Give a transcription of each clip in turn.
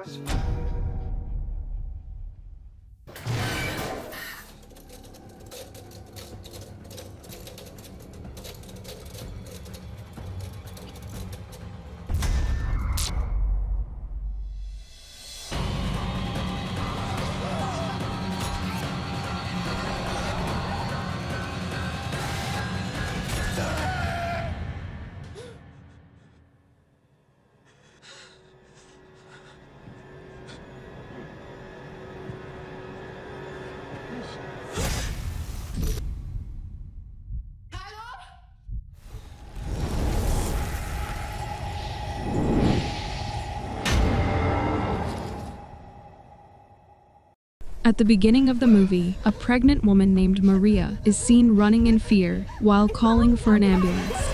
was. At the beginning of the movie, a pregnant woman named Maria is seen running in fear while calling for an ambulance.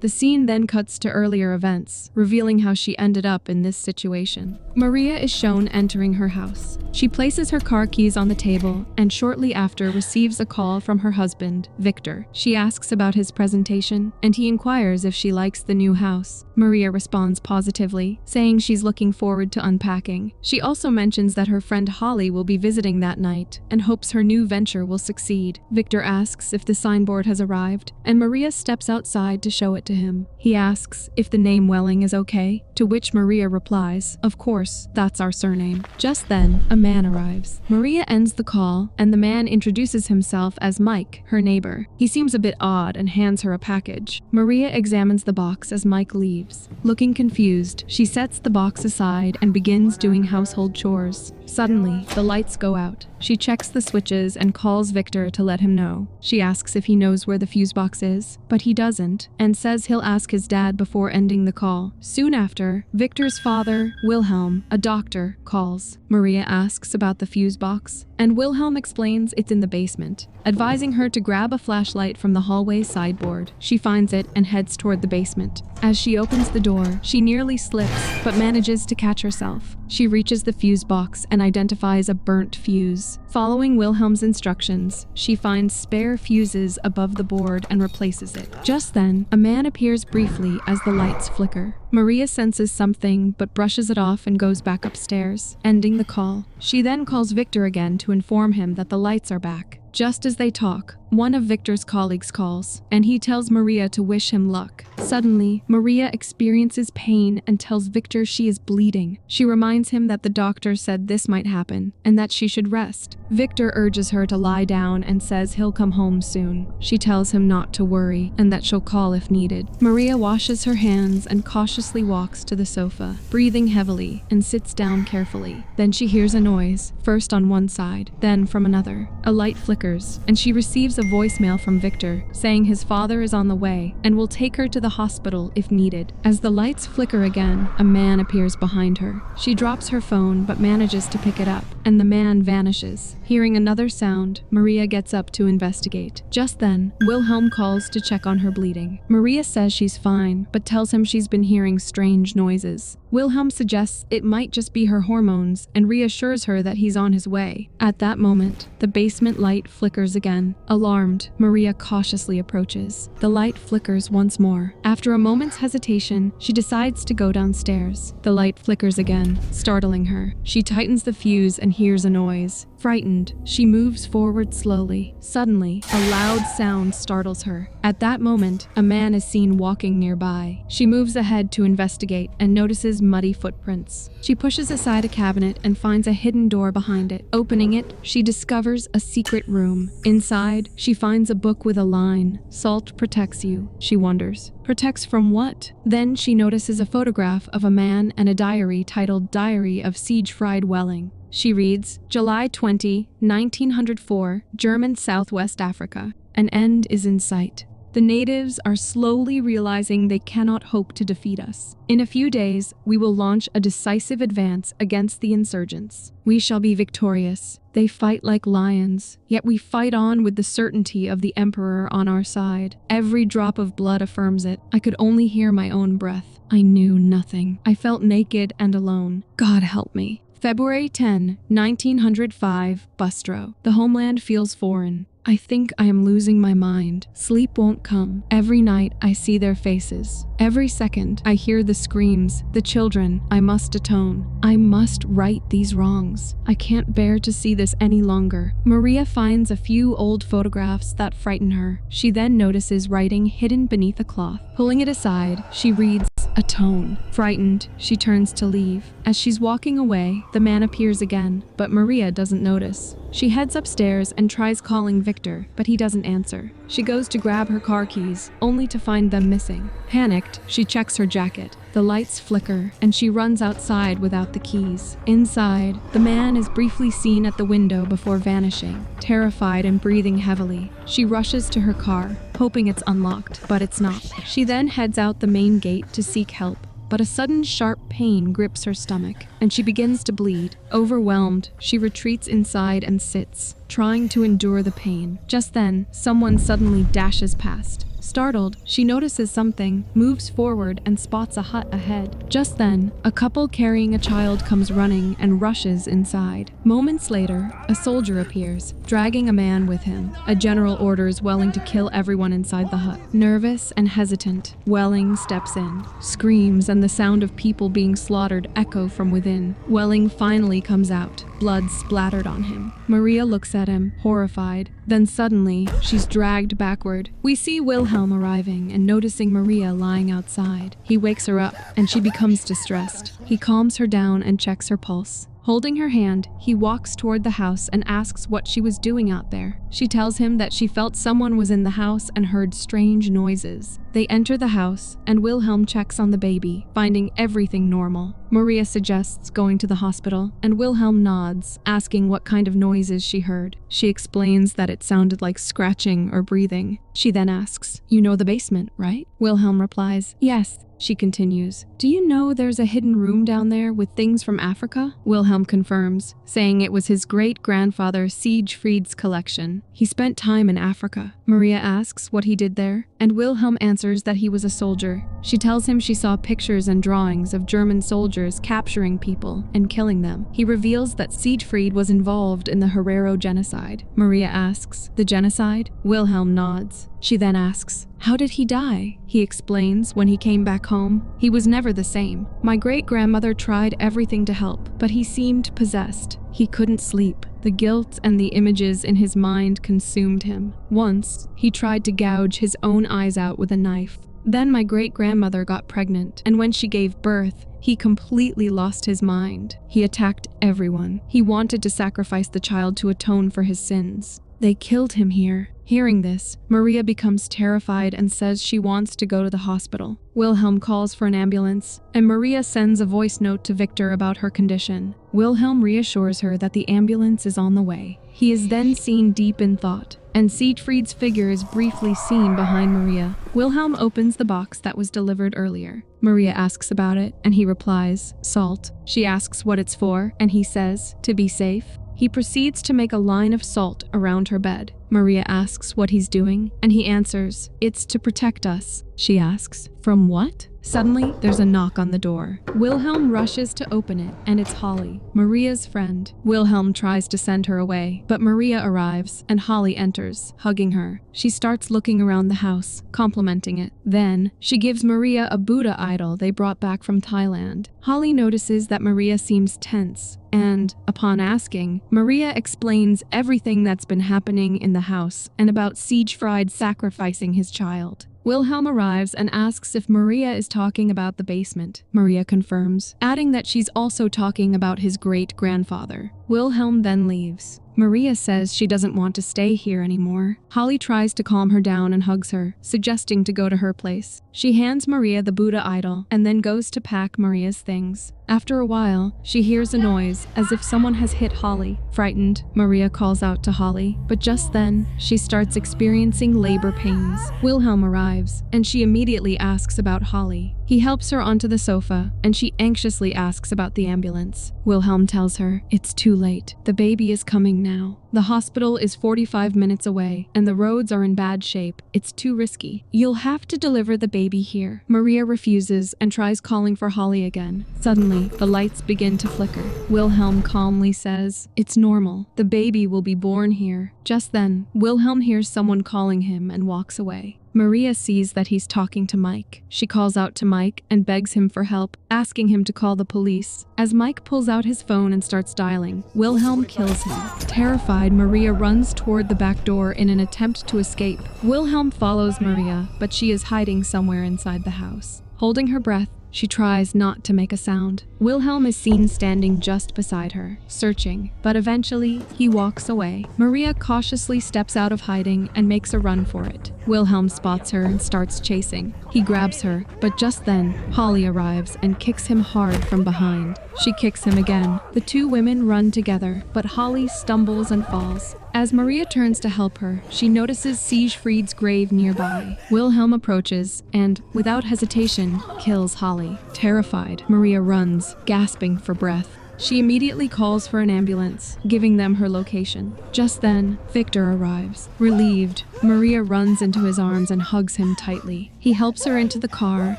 The scene then cuts to earlier events, revealing how she ended up in this situation. Maria is shown entering her house. She places her car keys on the table and shortly after receives a call from her husband, Victor. She asks about his presentation and he inquires if she likes the new house. Maria responds positively, saying she's looking forward to unpacking. She also mentions that her friend Holly will be visiting that night and hopes her new venture will succeed. Victor asks if the signboard has arrived and Maria steps outside to show it to him. He asks if the name Welling is okay, to which Maria replies, "Of course, that's our surname." Just then, a man arrives. Maria ends the call, and the man introduces himself as Mike, her neighbor. He seems a bit odd and hands her a package. Maria examines the box as Mike leaves. Looking confused, she sets the box aside and begins doing household chores. Suddenly, the lights go out. She checks the switches and calls Victor to let him know. She asks if he knows where the fuse box is, but he doesn't, and says he'll ask his dad before ending the call. Soon after, Victor's father, Wilhelm, a doctor, calls. Maria asks about the fuse box, and Wilhelm explains it's in the basement, advising her to grab a flashlight from the hallway sideboard. She finds it and heads toward the basement. As she opens the door, she nearly slips, but manages to catch herself. She reaches the fuse box and identifies a burnt fuse. Following Wilhelm's instructions, she finds spare fuses above the board and replaces it. Just then, a man appears briefly as the lights flicker. Maria senses something but brushes it off and goes back upstairs, ending the call. She then calls Victor again to inform him that the lights are back. Just as they talk, one of Victor's colleagues calls, and he tells Maria to wish him luck. Suddenly, Maria experiences pain and tells Victor she is bleeding. She reminds him that the doctor said this might happen, and that she should rest. Victor urges her to lie down and says he'll come home soon. She tells him not to worry, and that she'll call if needed. Maria washes her hands and cautiously walks to the sofa, breathing heavily, and sits down carefully. Then she hears a noise, first on one side, then from another. A light flickers, and she receives a voicemail from Victor, saying his father is on the way and will take her to the hospital if needed. As the lights flicker again, a man appears behind her. She drops her phone but manages to pick it up, and the man vanishes. Hearing another sound, Maria gets up to investigate. Just then, Wilhelm calls to check on her bleeding. Maria says she's fine, but tells him she's been hearing strange noises. Wilhelm suggests it might just be her hormones and reassures her that he's on his way. At that moment, the basement light flickers again. Alarmed, Maria cautiously approaches. The light flickers once more. After a moment's hesitation, she decides to go downstairs. The light flickers again, startling her. She tightens the fuse and hears a noise. Frightened, she moves forward slowly. Suddenly, a loud sound startles her. At that moment, a man is seen walking nearby. She moves ahead to investigate and notices muddy footprints. She pushes aside a cabinet and finds a hidden door behind it. Opening it, she discovers a secret room. Inside, she finds a book with a line, "Salt protects you." She wonders, protects from what? Then she notices a photograph of a man and a diary titled Diary of Siegfried Welling. She reads, July 20, 1904, German Southwest Africa. An end is in sight. The natives are slowly realizing they cannot hope to defeat us. In a few days, we will launch a decisive advance against the insurgents. We shall be victorious. They fight like lions, yet we fight on with the certainty of the Emperor on our side. Every drop of blood affirms it. I could only hear my own breath. I knew nothing. I felt naked and alone. God help me. February 10, 1905, Bustro. The homeland feels foreign. I think I am losing my mind. Sleep won't come. Every night I see their faces. Every second I hear the screams, the children. I must atone. I must right these wrongs. I can't bear to see this any longer. Maria finds a few old photographs that frighten her. She then notices writing hidden beneath a cloth. Pulling it aside, she reads, "Atone." Frightened, she turns to leave. As she's walking away, the man appears again, but Maria doesn't notice. She heads upstairs and tries calling Victor, but he doesn't answer. She goes to grab her car keys, only to find them missing. Panicked, she checks her jacket. The lights flicker, and she runs outside without the keys. Inside, the man is briefly seen at the window before vanishing. Terrified and breathing heavily, she rushes to her car, hoping it's unlocked, but it's not. She then heads out the main gate to seek help. But a sudden sharp pain grips her stomach, and she begins to bleed. Overwhelmed, she retreats inside and sits, trying to endure the pain. Just then, someone suddenly dashes past. Startled, she notices something, moves forward, and spots a hut ahead. Just then, a couple carrying a child comes running and rushes inside. Moments later, a soldier appears, dragging a man with him. A general orders Welling to kill everyone inside the hut. Nervous and hesitant, Welling steps in. Screams and the sound of people being slaughtered echo from within. Welling finally comes out, blood splattered on him. Maria looks at him, horrified. Then suddenly, she's dragged backward. We see Wilhelm arriving and noticing Maria lying outside. He wakes her up, and she becomes distressed. He calms her down and checks her pulse. Holding her hand, he walks toward the house and asks what she was doing out there. She tells him that she felt someone was in the house and heard strange noises. They enter the house, and Wilhelm checks on the baby, finding everything normal. Maria suggests going to the hospital, and Wilhelm nods, asking what kind of noises she heard. She explains that it sounded like scratching or breathing. She then asks, "You know the basement, right?" Wilhelm replies, "Yes." She continues, "Do you know there's a hidden room down there with things from Africa?" Wilhelm confirms, saying it was his great-grandfather Siegfried's collection. He spent time in Africa. Maria asks what he did there, and Wilhelm answers that he was a soldier. She tells him she saw pictures and drawings of German soldiers capturing people and killing them. He reveals that Siegfried was involved in the Herero genocide. Maria asks, "The genocide?" Wilhelm nods. She then asks, "How did he die?" He explains when he came back home, "He was never the same. My great-grandmother tried everything to help, but he seemed possessed. He couldn't sleep. The guilt and the images in his mind consumed him. Once, he tried to gouge his own eyes out with a knife. Then my great-grandmother got pregnant, and when she gave birth, he completely lost his mind. He attacked everyone. He wanted to sacrifice the child to atone for his sins. They killed him here." Hearing this, Maria becomes terrified and says she wants to go to the hospital. Wilhelm calls for an ambulance, and Maria sends a voice note to Victor about her condition. Wilhelm reassures her that the ambulance is on the way. He is then seen deep in thought, and Siegfried's figure is briefly seen behind Maria. Wilhelm opens the box that was delivered earlier. Maria asks about it, and he replies, "Salt." She asks what it's for, and he says, "To be safe." He proceeds to make a line of salt around her bed. Maria asks what he's doing, and he answers, "It's to protect us." She asks, "From what?" Suddenly, there's a knock on the door. Wilhelm rushes to open it, and it's Holly, Maria's friend. Wilhelm tries to send her away, but Maria arrives, and Holly enters, hugging her. She starts looking around the house, complimenting it. Then, she gives Maria a Buddha idol they brought back from Thailand. Holly notices that Maria seems tense, and, upon asking, Maria explains everything that's been happening in the house and about Siegfried sacrificing his child. Wilhelm arrives and asks if Maria is talking about the basement. Maria confirms, adding that she's also talking about his great-grandfather. Wilhelm then leaves. Maria says she doesn't want to stay here anymore. Holly tries to calm her down and hugs her, suggesting to go to her place. She hands Maria the Buddha idol and then goes to pack Maria's things. After a while, she hears a noise as if someone has hit Holly. Frightened, Maria calls out to Holly, but just then, she starts experiencing labor pains. Wilhelm arrives, and she immediately asks about Holly. He helps her onto the sofa, and she anxiously asks about the ambulance. Wilhelm tells her, "It's too late. The baby is coming now. The hospital is 45 minutes away, and the roads are in bad shape. It's too risky. You'll have to deliver the baby here." Maria refuses and tries calling for Holly again. Suddenly, the lights begin to flicker. Wilhelm calmly says, "It's normal. The baby will be born here." Just then, Wilhelm hears someone calling him and walks away. Maria sees that he's talking to Mike. She calls out to Mike and begs him for help, asking him to call the police. As Mike pulls out his phone and starts dialing, Wilhelm kills him. Terrified, Maria runs toward the back door in an attempt to escape. Wilhelm follows Maria, but she is hiding somewhere inside the house. Holding her breath, she tries not to make a sound. Wilhelm is seen standing just beside her, searching, but eventually he walks away. Maria cautiously steps out of hiding and makes a run for it. Wilhelm spots her and starts chasing. He grabs her, but just then, Holly arrives and kicks him hard from behind. She kicks him again. The two women run together, but Holly stumbles and falls. As Maria turns to help her, she notices Siegfried's grave nearby. Wilhelm approaches and, without hesitation, kills Holly. Terrified, Maria runs, gasping for breath. She immediately calls for an ambulance, giving them her location. Just then, Victor arrives. Relieved, Maria runs into his arms and hugs him tightly. He helps her into the car,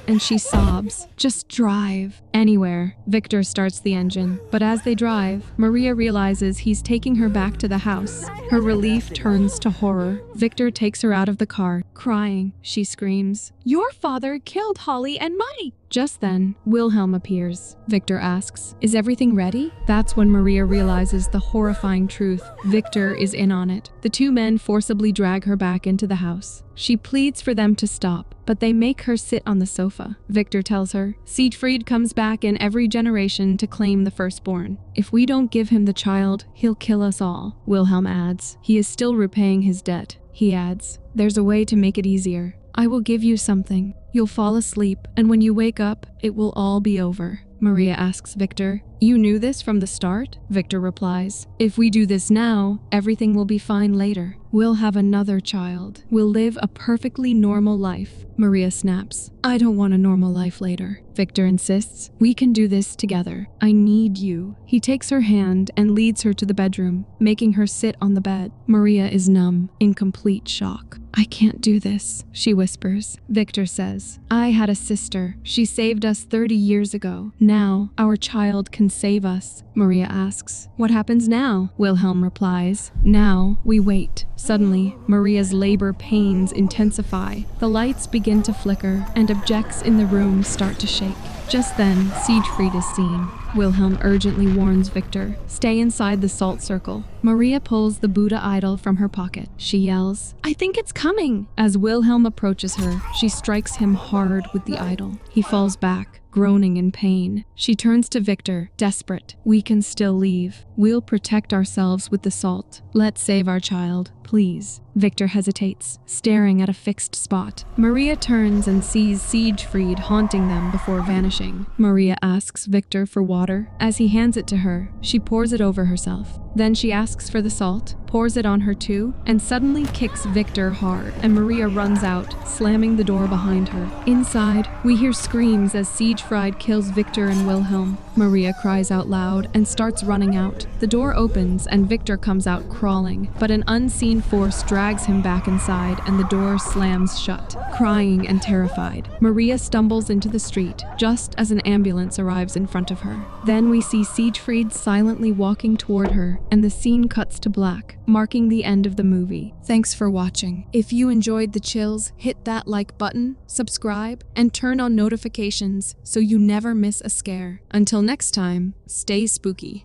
and she sobs. "Just drive." "Anywhere." Victor starts the engine, but as they drive, Maria realizes he's taking her back to the house. Her relief turns to horror. Victor takes her out of the car. Crying, she screams, "Your father killed Holly and Mike!" Just then, Wilhelm appears. Victor asks, "Is everything ready?" That's when Maria realizes the horrifying truth. Victor is in on it. The two men forcibly drag her back into the house. She pleads for them to stop, but they make her sit on the sofa. Victor tells her, "Siegfried comes back in every generation to claim the firstborn. If we don't give him the child, he'll kill us all." Wilhelm adds, "He is still repaying his debt." He adds, "There's a way to make it easier. I will give you something. You'll fall asleep, and when you wake up, it will all be over." Maria asks Victor, "You knew this from the start?" Victor replies, "If we do this now, everything will be fine later. We'll have another child. We'll live a perfectly normal life." Maria snaps, "I don't want a normal life later." Victor insists, "We can do this together. I need you." He takes her hand and leads her to the bedroom, making her sit on the bed. Maria is numb, in complete shock. "I can't do this," she whispers. Victor says, "I had a sister. She saved us 30 years ago. Now, our child can save us." Maria asks, "What happens now?" Wilhelm replies, "Now, we wait." Suddenly, Maria's labor pains intensify. The lights begin to flicker, and objects in the room start to shake. Just then, Siegfried is seen. Wilhelm urgently warns Victor, "Stay inside the salt circle." Maria pulls the Buddha idol from her pocket. She yells, "I think it's coming!" As Wilhelm approaches her, she strikes him hard with the idol. He falls back, groaning in pain. She turns to Victor, desperate. "We can still leave. We'll protect ourselves with the salt. Let's save our child, please." Victor hesitates, staring at a fixed spot. Maria turns and sees Siegfried haunting them before vanishing. Maria asks Victor for water. As he hands it to her, she pours it over herself. Then she asks for the salt, pours it on her too, and suddenly kicks Victor hard, and Maria runs out, slamming the door behind her. Inside, we hear screams as Siegfried kills Victor and Wilhelm. Maria cries out loud and starts running out. The door opens and Victor comes out crawling, but an unseen force drags him back inside and the door slams shut. Crying and terrified, Maria stumbles into the street just as an ambulance arrives in front of her. Then we see Siegfried silently walking toward her, and the scene cuts to black, marking the end of the movie. Thanks for watching. If you enjoyed the chills, hit that like button, subscribe, and turn on notifications so you never miss a scare. Until next time, stay spooky.